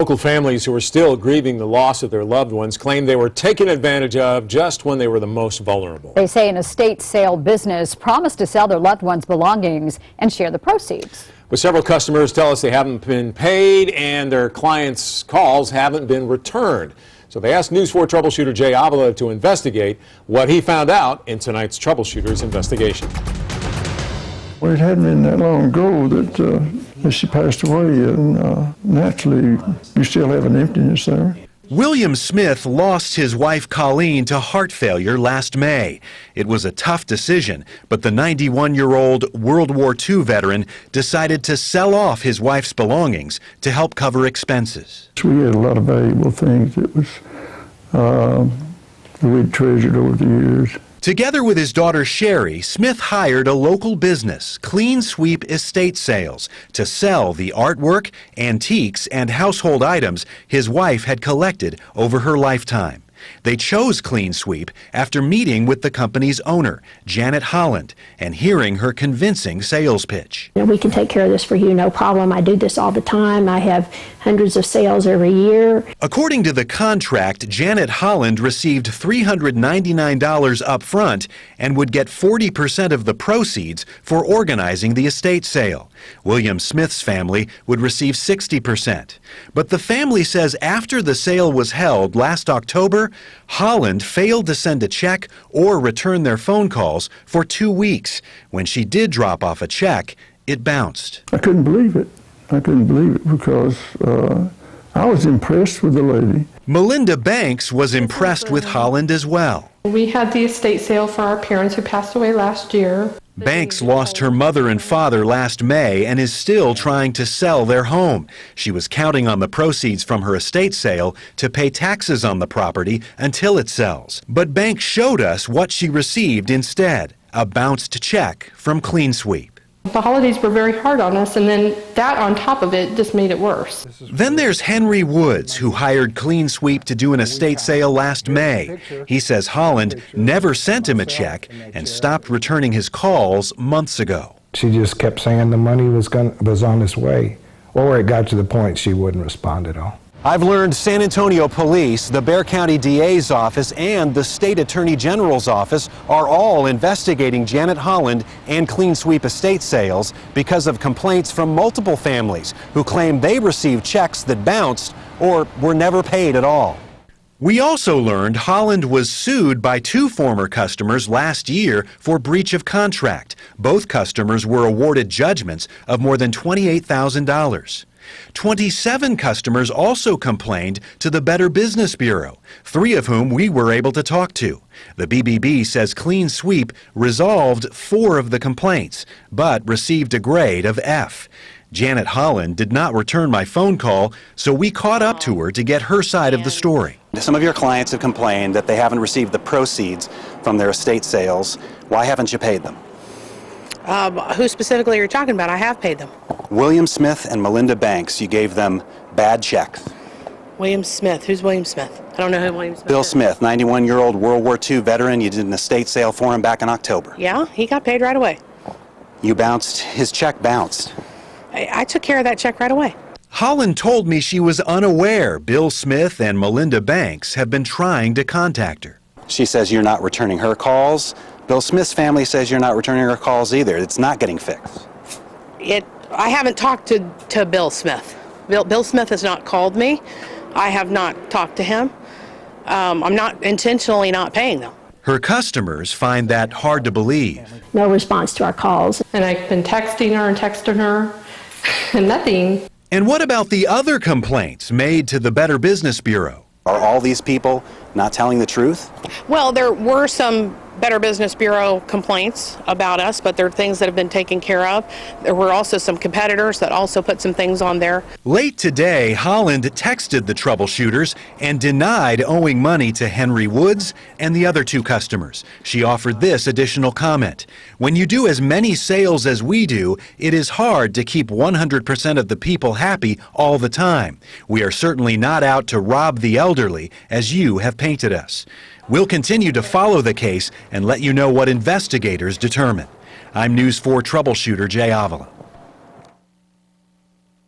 Local families who are still grieving the loss of their loved ones claim they were taken advantage of just when they were the most vulnerable. They say an estate sale business promised to sell their loved ones' belongings and share the proceeds. But several customers tell us they haven't been paid and their clients' calls haven't been returned. So they asked News 4 troubleshooter JAIE AVILA to investigate what he found out in tonight's Troubleshooters investigation. Well, it hadn't been that long ago that she passed away, and naturally, you still have an emptiness there. William Smith lost his wife Colleen to heart failure last May. It was a tough decision, but the 91-year-old World War II veteran decided to sell off his wife's belongings to help cover expenses. We had a lot of valuable things that we'd treasured over the years. Together with his daughter Sherry, Smith hired a local business, Clean Sweep Estate Sales, to sell the artwork, antiques, and household items his wife had collected over her lifetime. They chose Clean Sweep after meeting with the company's owner, F.Janet Holland, and hearing her convincing sales pitch. We can take care of this for you, no problem. I do this all the time. I have hundreds of sales every year. According to the contract, F.Janet Holland received $399 up front and would get 40% of the proceeds for organizing the estate sale. William Smith's family would receive 60%. But the family says after the sale was held last October, Holland failed to send a check or return their phone calls for 2 weeks. When she did drop off a check, it bounced. I couldn't believe it. I couldn't believe it because I was impressed with the lady. Melinda Banks was impressed with Holland as well. We had the estate sale for our parents who passed away last year. Banks lost her mother and father last May and is still trying to sell their home. She was counting on the proceeds from her estate sale to pay taxes on the property until it sells. But Banks showed us what she received instead, a bounced check from Clean Sweep. The holidays were very hard on us, and then that on top of it just made it worse. Then there's Henri Woods, who hired Clean Sweep to do an estate sale last May. He says Holland never sent him a check and stopped returning his calls months ago. She just kept saying the money was on its way, or it got to the point she wouldn't respond at all. I've learned San Antonio Police, the Bexar County DA's office, and the State Attorney General's office are all investigating F.Janet Holland and Clean Sweep Estate Sales because of complaints from multiple families who claim they received checks that bounced or were never paid at all. We also learned Holland was sued by 2 former customers last year for breach of contract. Both customers were awarded judgments of more than $28,000. 27 customers also complained to the Better Business Bureau, 3 of whom we were able to talk to. The BBB says Clean Sweep resolved 4 of the complaints, but received a grade of F. F.Janet Holland did not return my phone call, so we caught up to her to get her side of the story. Some of your clients have complained that they haven't received the proceeds from their estate sales. Why haven't you paid them? Who specifically are you talking about? I have paid them. William Smith and Melinda Banks, you gave them bad checks. William Smith. Who's William Smith? I don't know who William Smith Bill is. Smith, 91-year-old World War II veteran. You did an estate sale for him back in October. Yeah, he got paid right away. You bounced, his check bounced. I took care of that check right away. Holland told me she was unaware Bill Smith and Melinda Banks have been trying to contact her. She says you're not returning her calls. Bill Smith's family says you're not returning her calls either. It's not getting fixed. I haven't talked to Bill Smith. Bill Smith has not called me. I have not talked to him. I'm not intentionally not paying them. Her customers find that hard to believe. No response to our calls. And I've been texting her and texting her, and nothing. And what about the other complaints made to the Better Business Bureau? Are all these people not telling the truth? Well, there were some Better Business Bureau complaints about us, but they're things that have been taken care of. There were also some competitors that also put some things on there. Late today, Holland texted the troubleshooters and denied owing money to Henri Woods and the other 2 customers. She offered this additional comment. When you do as many sales as we do, it is hard to keep 100% of the people happy all the time. We are certainly not out to rob the elderly, as you have painted us. We'll continue to follow the case and let you know what investigators determine. I'm News 4 troubleshooter JAIE AVILA.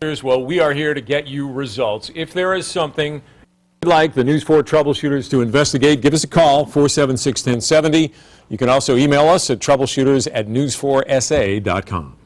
Well, we are here to get you results. If there is something you'd like the News 4 troubleshooters to investigate, give us a call, 476-1070. You can also email us at troubleshooters@news4sa.com.